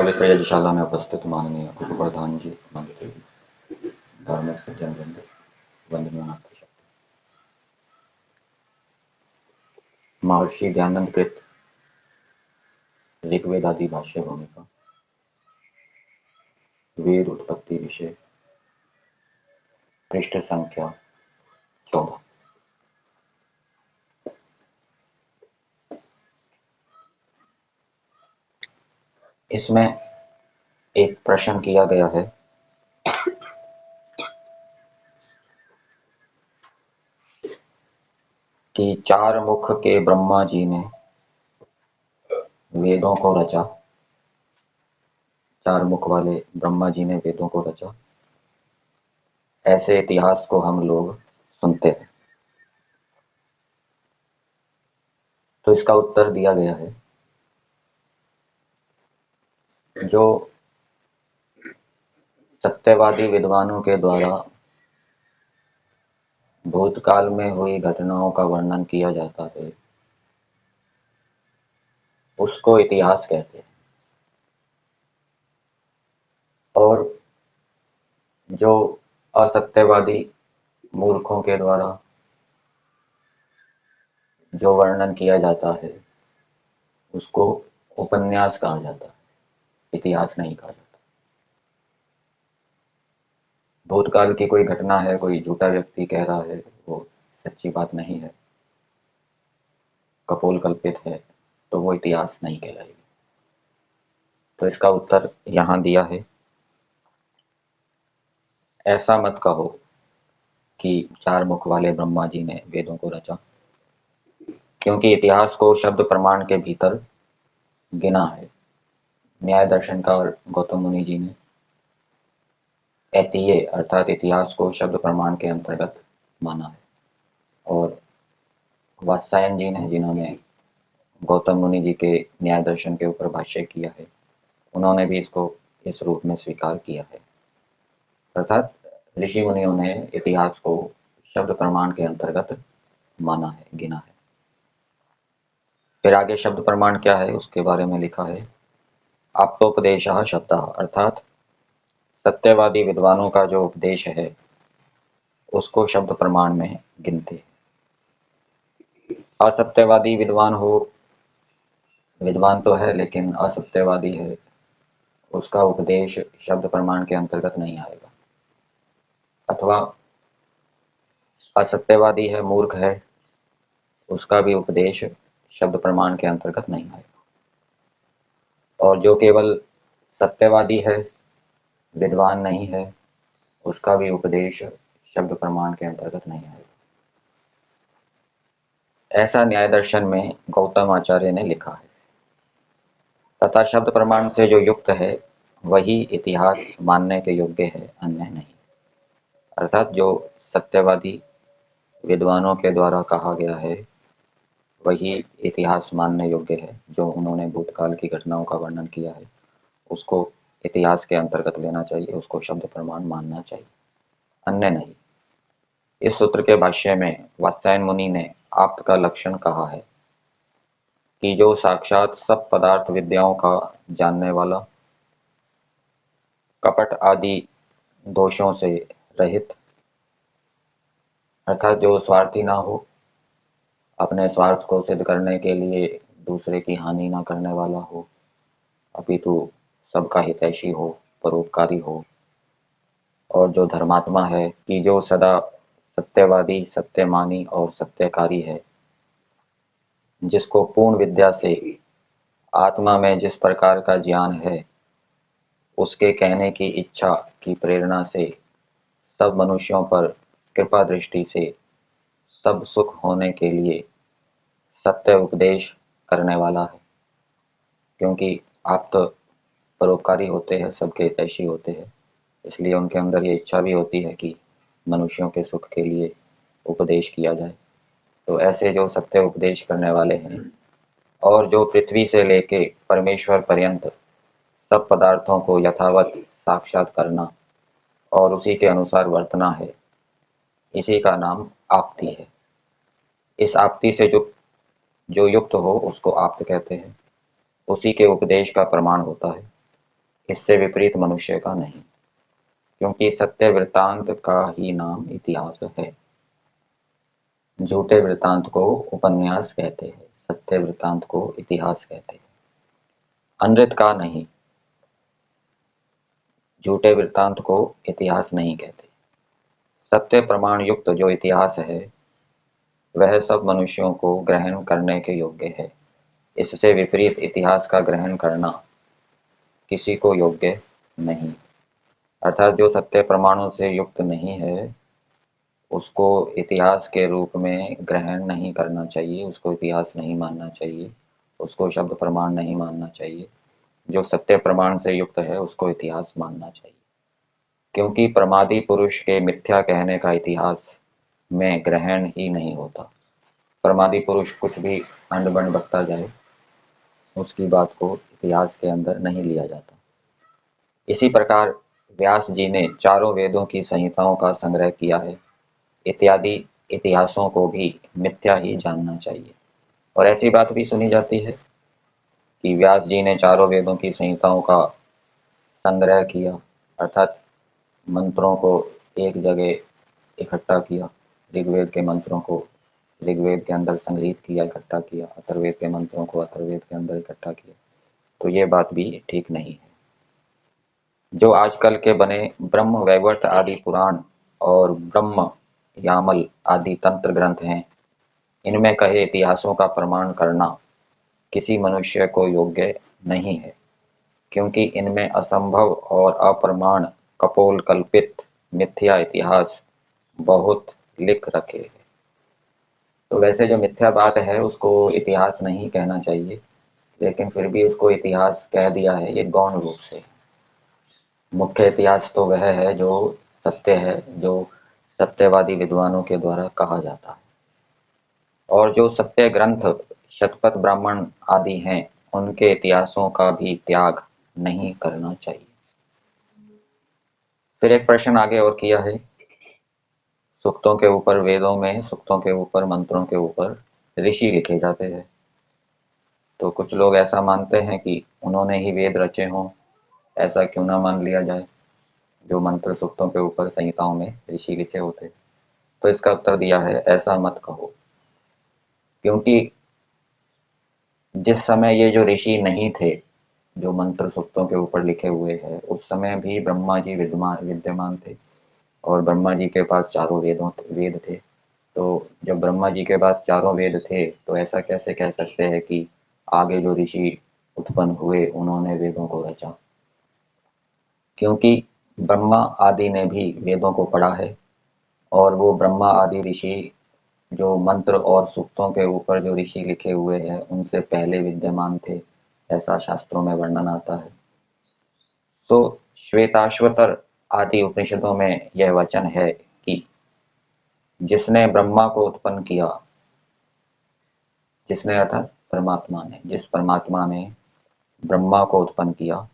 पवित्र यज्ञशाला में उपस्थित माननीय उप प्रधान जी, मंत्री, धार्मिक सज्जन वृंद, वंदनीय नाथ। महर्षि दयानंद कृत ऋग्वेद आदि भाष्य भूमिका, वेद उत्पत्ति विषय, पृष्ठ संख्या 14। इसमें एक प्रश्न किया गया है कि चार मुख के ब्रह्मा जी ने वेदों को रचा। चार मुख वाले ब्रह्मा जी ने वेदों को रचा, ऐसे इतिहास को हम लोग सुनते हैं। तो इसका उत्तर दिया गया है, जो सत्यवादी विद्वानों के द्वारा भूतकाल में हुई घटनाओं का वर्णन किया जाता है, उसको इतिहास कहते हैं। और जो असत्यवादी मूर्खों के द्वारा जो वर्णन किया जाता है, उसको उपन्यास कहा जाता है, इतिहास नहीं कहा जाता। भूतकाल की कोई घटना है, कोई झूठा व्यक्ति कह रहा है, वो सच्ची बात नहीं है, कपोल कल्पित है, तो वो इतिहास नहीं कहलाएगी। तो इसका उत्तर यहां दिया है, ऐसा मत कहो कि चार मुख वाले ब्रह्मा जी ने वेदों को रचा, क्योंकि इतिहास को शब्द प्रमाण के भीतर गिना है। न्याय दर्शनकार गौतम मुनि जी ने ऐतिह्य अर्थात इतिहास को शब्द प्रमाण के अंतर्गत माना है, और वात्सायन जी ने, जिन्होंने गौतम मुनि जी के न्याय दर्शन के ऊपर भाष्य किया है, उन्होंने भी इसको इस रूप में स्वीकार किया है। अर्थात ऋषि मुनियों ने इतिहास को शब्द प्रमाण के अंतर्गत माना है, गिना है। फिर आगे शब्द प्रमाण क्या है उसके बारे में लिखा है, आप्तोपदेशः शब्दः, अर्थात सत्यवादी विद्वानों का जो उपदेश है उसको शब्द प्रमाण में गिनते हैं। असत्यवादी विद्वान हो, विद्वान तो है लेकिन असत्यवादी है, उसका उपदेश शब्द प्रमाण के अंतर्गत नहीं आएगा। अथवा असत्यवादी है, मूर्ख है, उसका भी उपदेश शब्द प्रमाण के अंतर्गत नहीं आएगा। और जो केवल सत्यवादी है, विद्वान नहीं है, उसका भी उपदेश शब्द प्रमाण के अंतर्गत नहीं आएगा। ऐसा न्याय दर्शन में गौतम आचार्य ने लिखा है। तथा शब्द प्रमाण से जो युक्त है वही इतिहास मानने के योग्य है, अन्य नहीं। अर्थात जो सत्यवादी विद्वानों के द्वारा कहा गया है वही इतिहास मानने योग्य है। जो उन्होंने भूतकाल की घटनाओं का वर्णन किया है उसको इतिहास के अंतर्गत लेना चाहिए, उसको शब्द प्रमाण मानना चाहिए, अन्य नहीं। इस सूत्र के भाष्य में वात्सायन मुनि ने आप्त का लक्षण कहा है कि जो साक्षात सब पदार्थ विद्याओं का जानने वाला, कपट आदि दोषों से रहित, अर्थात जो स्वार्थी ना हो, अपने स्वार्थ को सिद्ध करने के लिए दूसरे की हानि ना करने वाला हो, अपितु सबका हितैषी हो, परोपकारी हो, और जो धर्मात्मा है कि जो सदा सत्यवादी, सत्यमानी और सत्यकारी है, जिसको पूर्ण विद्या से आत्मा में जिस प्रकार का ज्ञान है उसके कहने की इच्छा की प्रेरणा से सब मनुष्यों पर कृपा दृष्टि से सब सुख होने के लिए सत्य उपदेश करने वाला है। क्योंकि आप तो परोपकारी होते हैं, सबके हितैषी होते हैं, इसलिए उनके अंदर ये इच्छा भी होती है कि मनुष्यों के सुख के लिए उपदेश किया जाए। तो ऐसे जो सत्य उपदेश करने वाले हैं और जो पृथ्वी से लेके परमेश्वर पर्यंत सब पदार्थों को यथावत साक्षात करना और उसी के अनुसार वर्तना है, इसी का नाम आप्ति है। इस आप्ति से जो युक्त हो उसको आप्त कहते हैं, उसी के उपदेश का प्रमाण होता है। इससे विपरीत मनुष्य का नहीं, क्योंकि सत्य वृत्तांत का ही नाम इतिहास है। झूठे वृत्तांत को उपन्यास कहते हैं, सत्य वृत्तांत को इतिहास कहते हैं। अनृत का नहीं, झूठे वृत्तांत को इतिहास नहीं कहते। सत्य प्रमाण युक्त जो इतिहास है वह सब मनुष्यों को ग्रहण करने के योग्य है। इससे विपरीत इतिहास का ग्रहण करना किसी को योग्य नहीं। अर्थात जो सत्य प्रमाणों से युक्त नहीं है उसको इतिहास के रूप में ग्रहण नहीं करना चाहिए, उसको इतिहास नहीं मानना चाहिए, उसको शब्द प्रमाण नहीं मानना चाहिए। जो सत्य प्रमाण से युक्त है उसको इतिहास मानना चाहिए, क्योंकि प्रमादी पुरुष के मिथ्या कहने का इतिहास में ग्रहण ही नहीं होता। प्रमादी पुरुष कुछ भी अंड बंड बकता जाए, उसकी बात को इतिहास के अंदर नहीं लिया जाता। इसी प्रकार व्यास जी ने चारों वेदों की संहिताओं का संग्रह किया है इत्यादि इतिहासों को भी मिथ्या ही जानना चाहिए। और ऐसी बात भी सुनी जाती है कि व्यास जी ने चारों वेदों की संहिताओं का संग्रह किया, अर्थात मंत्रों को एक जगह इकट्ठा किया, ऋग्वेद के मंत्रों को ऋग्वेद के अंदर संग्रहित किया, इकट्ठा किया, अथर्ववेद के मंत्रों को अथर्ववेद के अंदर इकट्ठा किया, तो ये बात भी ठीक नहीं है। जो आजकल के बने ब्रह्म वैवर्त आदि पुराण और ब्रह्म यामल आदि तंत्र ग्रंथ हैं, इनमें कहे इतिहासों का प्रमाण करना किसी मनुष्य को योग्य नहीं है, क्योंकि इनमें असंभव और अप्रमाण कपोल कल्पित मिथ्या इतिहास बहुत लिख रखे हैं। तो वैसे जो मिथ्या बात है उसको इतिहास नहीं कहना चाहिए, लेकिन फिर भी उसको इतिहास कह दिया है ये गौण रूप से। मुख्य इतिहास तो वह है जो सत्य है, जो सत्यवादी विद्वानों के द्वारा कहा जाता है। और जो सत्य ग्रंथ शतपथ ब्राह्मण आदि हैं उनके इतिहासों का भी त्याग नहीं करना चाहिए। फिर एक प्रश्न आगे और किया है, सूक्तों के ऊपर, वेदों में सूक्तों के ऊपर, मंत्रों के ऊपर ऋषि लिखे जाते हैं, तो कुछ लोग ऐसा मानते हैं कि उन्होंने ही वेद रचे हों, ऐसा क्यों ना मान लिया जाए जो मंत्र सूक्तों के ऊपर संहिताओं में ऋषि लिखे होते। तो इसका उत्तर दिया है, ऐसा मत कहो, क्योंकि जिस समय ये जो ऋषि नहीं थे जो मंत्र सूक्तों के ऊपर लिखे हुए हैं, उस समय भी ब्रह्मा जी विद्यमान थे और ब्रह्मा जी के पास चारों वेद थे। तो जब ब्रह्मा जी के पास चारों वेद थे तो ऐसा कैसे कह सकते हैं कि आगे जो ऋषि उत्पन्न हुए उन्होंने वेदों को रचा, क्योंकि ब्रह्मा आदि ने भी वेदों को पढ़ा है और वो ब्रह्मा आदि ऋषि जो मंत्र और सूक्तों के ऊपर जो ऋषि लिखे हुए हैं उनसे पहले विद्यमान थे, ऐसा शास्त्रों में वर्णन आता है। तो श्वेताश्वतर आदि उपनिषदों में यह वचन है कि जिसने ब्रह्मा को उत्पन्न किया, जिसने अर्थात परमात्मा ने, जिस परमात्मा ने ब्रह्मा को उत्पन्न किया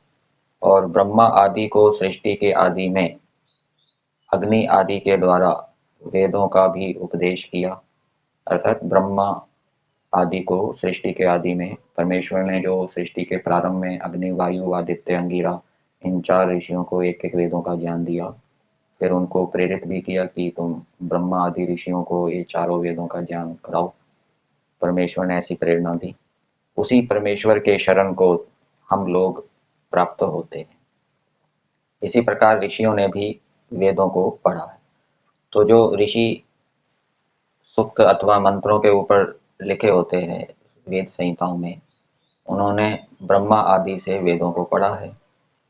और ब्रह्मा आदि को सृष्टि के आदि में अग्नि आदि के द्वारा वेदों का भी उपदेश किया, अर्थात ब्रह्मा आदि को सृष्टि के आदि में परमेश्वर ने जो सृष्टि के प्रारंभ में अग्नि, वायु, आदित्य, अंगिरा इन चार ऋषियों को एक एक वेदों का ज्ञान दिया, फिर उनको प्रेरित भी किया कि तुम ब्रह्मा आदि ऋषियों को ये चारों वेदों का ज्ञान कराओ। परमेश्वर ने ऐसी प्रेरणा दी, उसी परमेश्वर के शरण को हम लोग प्राप्त होते हैं। इसी प्रकार ऋषियों ने भी वेदों को पढ़ा है। तो जो ऋषि सूक्त अथवा मंत्रों के ऊपर लिखे होते हैं वेद संहिताओं में, उन्होंने ब्रह्मा आदि से वेदों को पढ़ा है।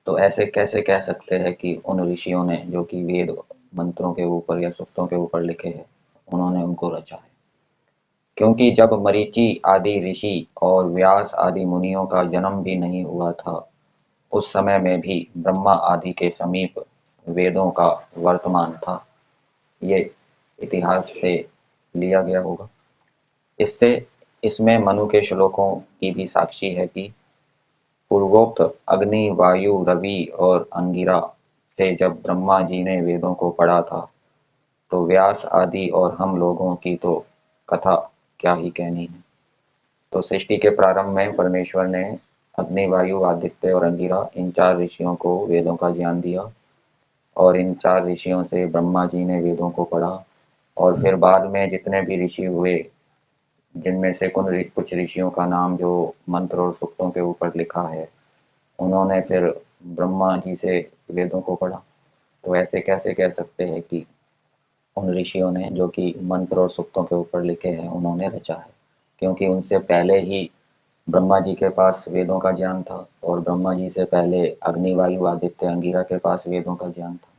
तो ऐसे कैसे कह सकते हैं कि उन ऋषियों ने जो कि वेद मंत्रों के ऊपर या सूक्तों के ऊपर लिखे हैं उन्होंने उनको रचा है, क्योंकि जब मरीचि आदि ऋषि और व्यास आदि मुनियों का जन्म भी नहीं हुआ था उस समय में भी ब्रह्मा आदि के समीप वेदों का वर्तमान था। ये इतिहास से लिया गया होगा। इससे इसमें मनु के श्लोकों की भी साक्षी है कि पूर्वोक्त अग्नि, वायु, रवि और अंगिरा से जब ब्रह्मा जी ने वेदों को पढ़ा था तो व्यास आदि और हम लोगों की तो कथा क्या ही कहनी है। तो सृष्टि के प्रारंभ में परमेश्वर ने अग्नि, वायु, आदित्य और अंगिरा, इन 4 ऋषियों को वेदों का ज्ञान दिया और इन 4 ऋषियों से ब्रह्मा जी ने वेदों को पढ़ा। और फिर बाद में जितने भी ऋषि हुए, जिनमें से कुछ ऋषियों का नाम जो मंत्र और सूक्तों के ऊपर लिखा है, उन्होंने फिर ब्रह्मा जी से वेदों को पढ़ा। तो ऐसे कैसे कह सकते हैं कि उन ऋषियों ने, जो कि मंत्र और सूक्तों के ऊपर लिखे हैं, उन्होंने रचा है? क्योंकि उनसे पहले ही ब्रह्मा जी के पास वेदों का ज्ञान था और ब्रह्मा जी से पहले अग्नि, वायु, आदित्य, अंगिरा के पास वेदों का ज्ञान था।